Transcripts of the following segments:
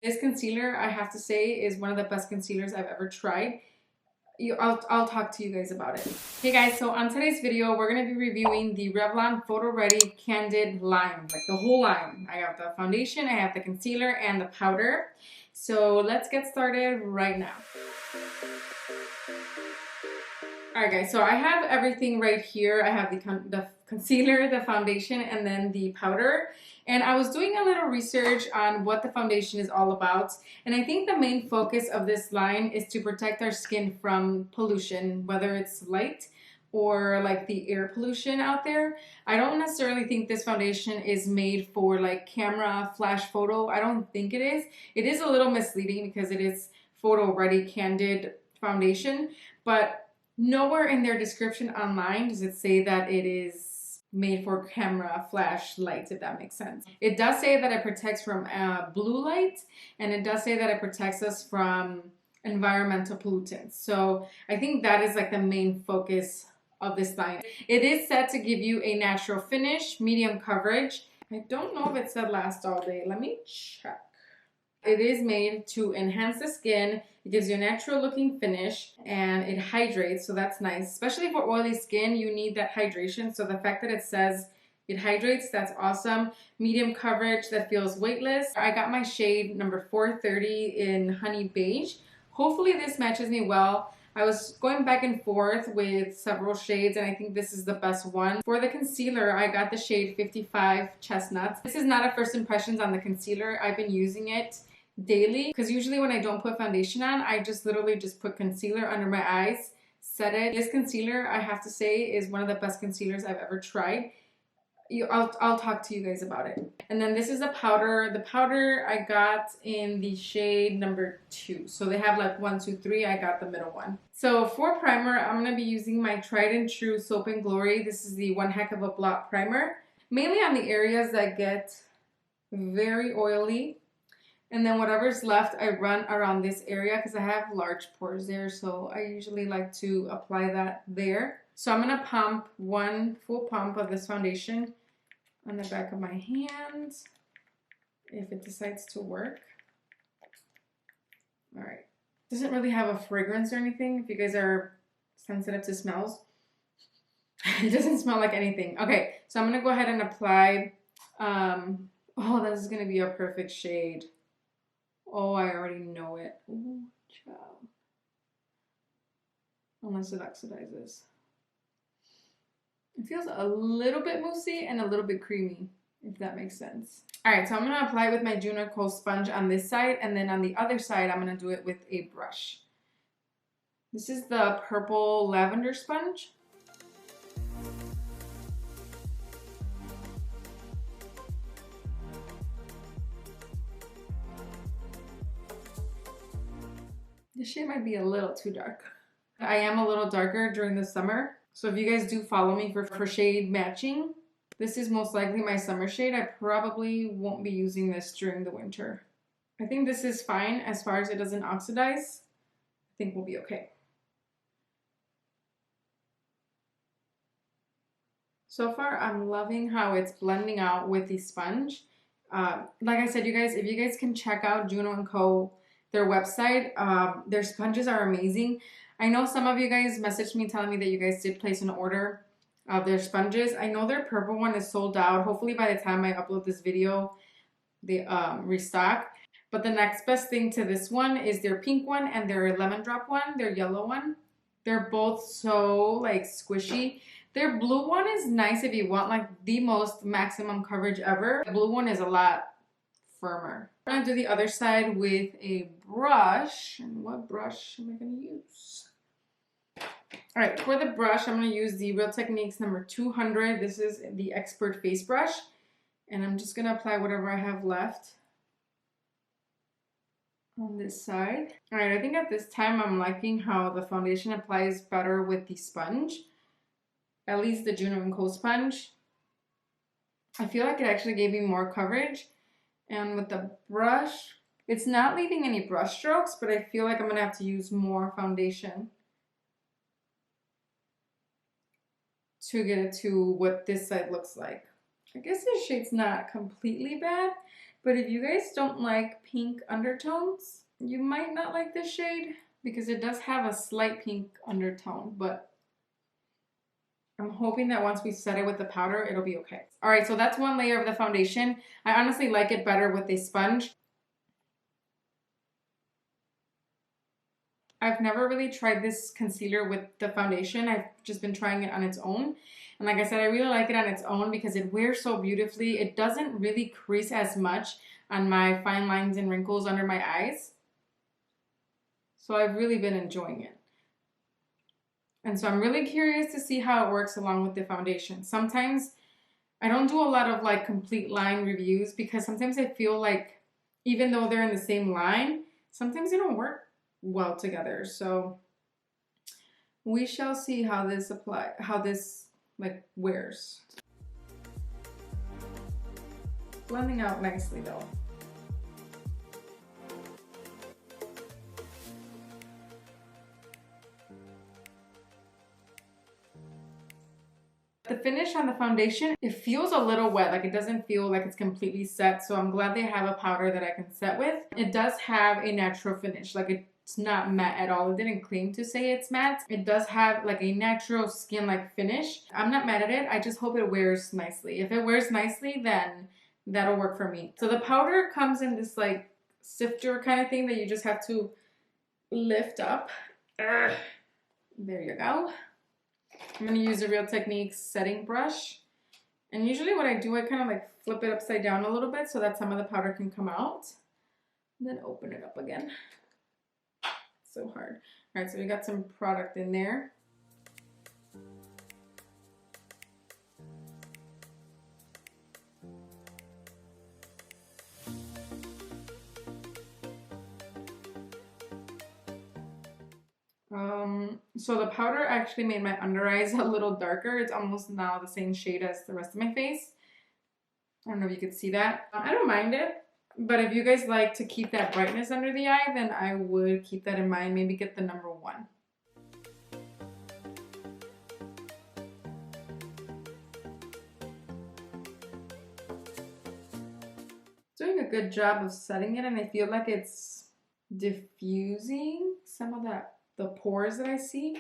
This concealer, I have to say, is one of the best concealers I've ever tried. I'll talk to you guys about it. Hey guys, so on today's video, we're going to be reviewing the Revlon Photoready Candid Line, like the whole line. I have the foundation, I have the concealer, and the powder. So let's get started right now. Alright guys, so I have everything right here. I have the concealer, the foundation, and then the powder. And I was doing a little research on what the foundation is all about. And I think the main focus of this line is to protect our skin from pollution, whether it's light or like the air pollution out there. I don't necessarily think this foundation is made for like camera, flash photo. I don't think it is. It is a little misleading because it is photo ready candid foundation, but nowhere in their description online does it say that it is made for camera flash lights, if that makes sense. It does say that it protects from blue light, and it does say that it protects us from environmental pollutants. So I think that is like the main focus of this line. It is said to give you a natural finish, medium coverage. I don't know if it said last all day. Let me check. It is made to enhance the skin. It gives you a natural looking finish and it hydrates, so that's nice. Especially for oily skin, you need that hydration. So the fact that it says it hydrates, that's awesome. Medium coverage that feels weightless. I got my shade number 430 in Honey Beige. Hopefully this matches me well. I was going back and forth with several shades and I think this is the best one. For the concealer, I got the shade 55 Chestnuts. This is not a first impressions on the concealer. I've been using it daily because usually when I don't put foundation on, I just literally just put concealer under my eyes, set it. This concealer, I have to say, is one of the best concealers I've ever tried. I'll talk to you guys about it. And then this is a powder. The powder I got in the shade number 2. So they have like 1, 2, 3. I got the middle one. So for primer, I'm going to be using my tried and true Soap and Glory. This is the One Heck of a Blot primer. Mainly on the areas that get very oily. And then whatever's left, I run around this area because I have large pores there. So I usually like to apply that there. So I'm going to pump one full pump of this foundation on the back of my hands if it decides to work. All right. Doesn't really have a fragrance or anything if you guys are sensitive to smells. It doesn't smell like anything. Okay, so I'm going to go ahead and apply. Oh, this is going to be a perfect shade. Oh, I already know it. Ooh, child. Unless it oxidizes. It feels a little bit moussey and a little bit creamy, if that makes sense. All right, so I'm going to apply it with my Juno Coal sponge on this side, and then on the other side, I'm going to do it with a brush. This is the purple lavender sponge. This shade might be a little too dark. I am a little darker during the summer. So if you guys do follow me for shade matching, this is most likely my summer shade. I probably won't be using this during the winter. I think this is fine as far as it doesn't oxidize. I think we'll be okay. So far, I'm loving how it's blending out with the sponge. Like I said, you guys, if you guys can check out Juno & Co., their website, their sponges are amazing. I know some of you guys messaged me telling me that you guys did place an order of their sponges. I know their purple one is sold out. Hopefully by the time I upload this video, they restock. But the next best thing to this one is their pink one and their lemon drop one, their yellow one. They're both so like squishy. Their blue one is nice if you want like the most maximum coverage ever. The blue one is a lot firmer. I'm going to do the other side with a brush. And what brush am I going to use? All right, for the brush, I'm going to use the Real Techniques number 200. This is the Expert Face Brush. And I'm just going to apply whatever I have left on this side. All right, I think at this time I'm liking how the foundation applies better with the sponge. At least the Juno & Co. sponge. I feel like it actually gave me more coverage. And with the brush, it's not leaving any brush strokes, but I feel like I'm going to have to use more foundation to get it to what this side looks like. I guess this shade's not completely bad, But if you guys don't like pink undertones, you might not like this shade because it does have a slight pink undertone, but I'm hoping that once we set it with the powder, it'll be okay. All right, so that's one layer of the foundation. I honestly like it better with a sponge. I've never really tried this concealer with the foundation. I've just been trying it on its own. And like I said, I really like it on its own because it wears so beautifully. It doesn't really crease as much on my fine lines and wrinkles under my eyes. So I've really been enjoying it. And so I'm really curious to see how it works along with the foundation. Sometimes I don't do a lot of like complete line reviews because sometimes I feel like even though they're in the same line, sometimes they don't work well together. So we shall see how this like wears. Blending out nicely though. The finish on the foundation, it feels a little wet, like it doesn't feel like it's completely set, so I'm glad they have a powder that I can set with. It does have a natural finish, like it's not matte at all. It didn't claim to say it's matte. It does have like a natural skin-like finish. I'm not mad at it, I just hope it wears nicely. If it wears nicely, then that'll work for me. So the powder comes in this like sifter kind of thing that you just have to lift up. There you go. I'm going to use a Real Techniques setting brush. And usually what I do, I kind of like flip it upside down a little bit so that some of the powder can come out. And then open it up again. It's so hard. All right, so we got some product in there. So the powder actually made my under eyes a little darker. It's almost now the same shade as the rest of my face. I don't know if you could see that. I don't mind it, but if you guys like to keep that brightness under the eye, then I would keep that in mind. Maybe get the number 1. Doing a good job of setting it, and I feel like it's diffusing some of the pores that I see.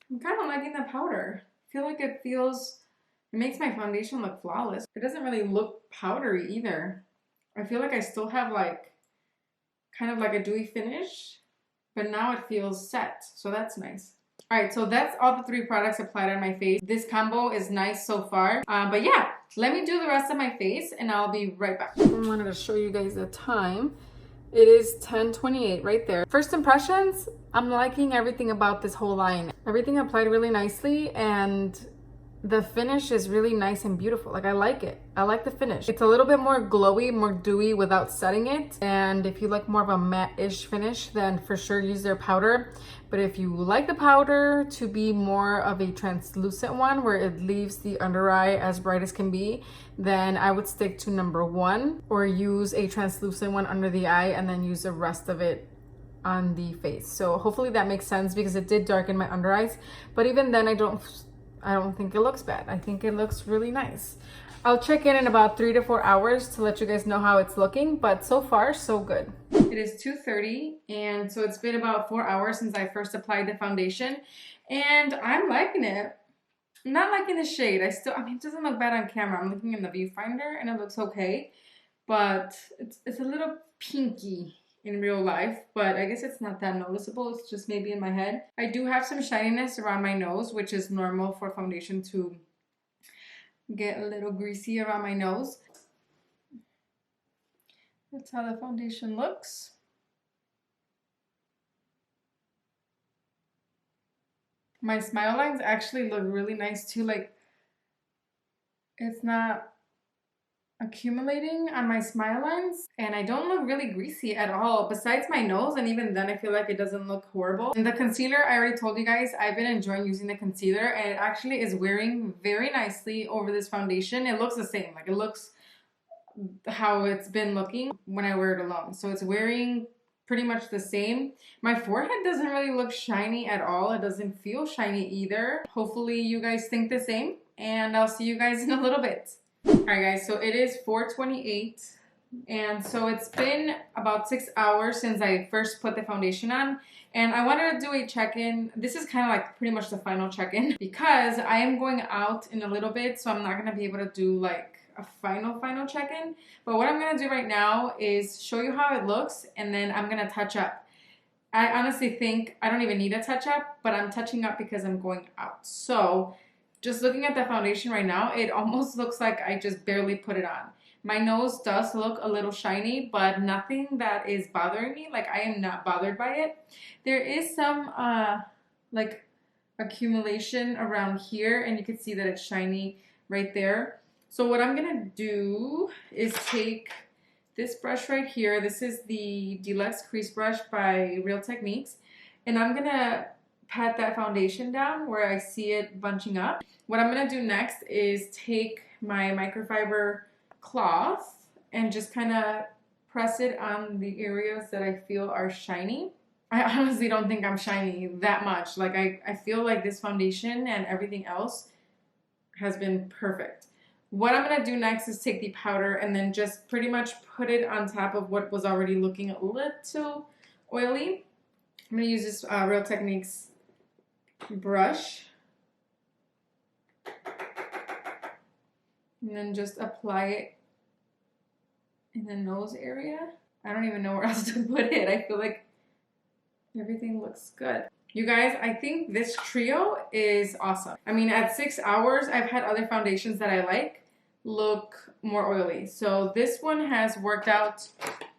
I'm kind of liking the powder. I feel like it makes my foundation look flawless. It doesn't really look powdery either. I feel like I still have like kind of like a dewy finish, but now it feels set, so that's nice. All right, so that's all the 3 products applied on my face. This combo is nice so far, but yeah, let me do the rest of my face and I'll be right back. I wanted to show you guys the time. It is 10:28 right there. First impressions, I'm liking everything about this whole line. Everything applied really nicely and the finish is really nice and beautiful. Like I like it. I like the finish. It's a little bit more glowy, more dewy without setting it. And if you like more of a matte-ish finish, then for sure use their powder. But if you like the powder to be more of a translucent one where it leaves the under eye as bright as can be, then I would stick to number 1 or use a translucent one under the eye and then use the rest of it on the face. So hopefully that makes sense because it did darken my under eyes. But even then, I don't think it looks bad. I think it looks really nice. I'll check in about 3 to 4 hours to let you guys know how it's looking, but so far, so good. It is 2:30, and so it's been about 4 hours since I first applied the foundation, and I'm liking it. I'm not liking the shade. I mean, it doesn't look bad on camera. I'm looking in the viewfinder, and it looks okay, but it's a little pinky in real life, but I guess it's not that noticeable. It's just maybe in my head. I do have some shininess around my nose, which is normal for foundation to get a little greasy around my nose. That's how the foundation looks. My smile lines actually look really nice too. Like it's not accumulating on my smile lines and I don't look really greasy at all besides my nose, and even then I feel like it doesn't look horrible. And the concealer, I already told you guys, I've been enjoying using the concealer and it actually is wearing very nicely over this foundation. It looks the same, like it looks how it's been looking when I wear it alone. So it's wearing pretty much the same. My forehead doesn't really look shiny at all. It doesn't feel shiny either. Hopefully you guys think the same, and I'll see you guys in a little bit. Alright guys, so it is 4:28, and so it's been about 6 hours since I first put the foundation on, and I wanted to do a check-in. This is kind of like pretty much the final check-in because I am going out in a little bit, so I'm not going to be able to do like a final check-in. But what I'm going to do right now is show you how it looks, and then I'm going to touch up. I honestly think I don't even need a touch-up, but I'm touching up because I'm going out. So just looking at the foundation right now, it almost looks like I just barely put it on. My nose does look a little shiny, but nothing that is bothering me. Like, I am not bothered by it. There is some like accumulation around here, and you can see that it's shiny right there. So what I'm gonna do is take this brush right here. This is the Deluxe Crease Brush by Real Techniques, and I'm gonna pat that foundation down where I see it bunching up. What I'm gonna do next is take my microfiber cloth and just kind of press it on the areas that I feel are shiny. I honestly don't think I'm shiny that much. Like, I feel like this foundation and everything else has been perfect. What I'm going to do next is take the powder and then just pretty much put it on top of what was already looking a little oily. I'm going to use this Real Techniques brush. And then just apply it in the nose area. I don't even know where else to put it. I feel like everything looks good. You guys, I think this trio is awesome. I mean, at 6 hours, I've had other foundations that I like look more oily. So this one has worked out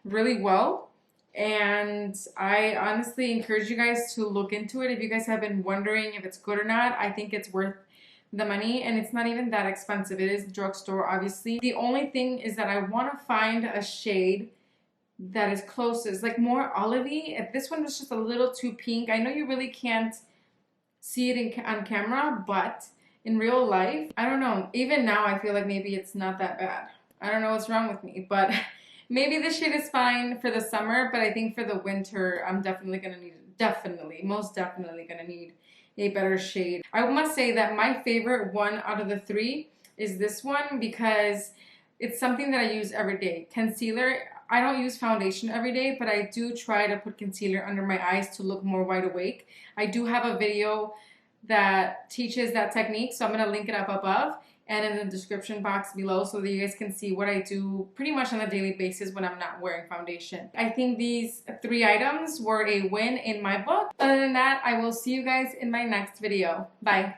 really well. And I honestly encourage you guys to look into it. If you guys have been wondering if it's good or not, I think it's worth the money, and it's not even that expensive. It is drugstore, obviously. The only thing is that I want to find a shade that is closest, like more olivey. If this one was just a little too pink, I know you really can't see it on camera, but in real life, I don't know. Even now, I feel like maybe it's not that bad. I don't know what's wrong with me, but maybe this shade is fine for the summer, but I think for the winter, I'm definitely gonna need, most definitely gonna need a better shade. I must say that my favorite one out of the three is this one because it's something that I use every day. Concealer, I don't use foundation every day, but I do try to put concealer under my eyes to look more wide awake. I do have a video that teaches that technique, so I'm gonna link it up above and in the description box below so that you guys can see what I do pretty much on a daily basis when I'm not wearing foundation. I think these 3 items were a win in my book. Other than that, I will see you guys in my next video. Bye.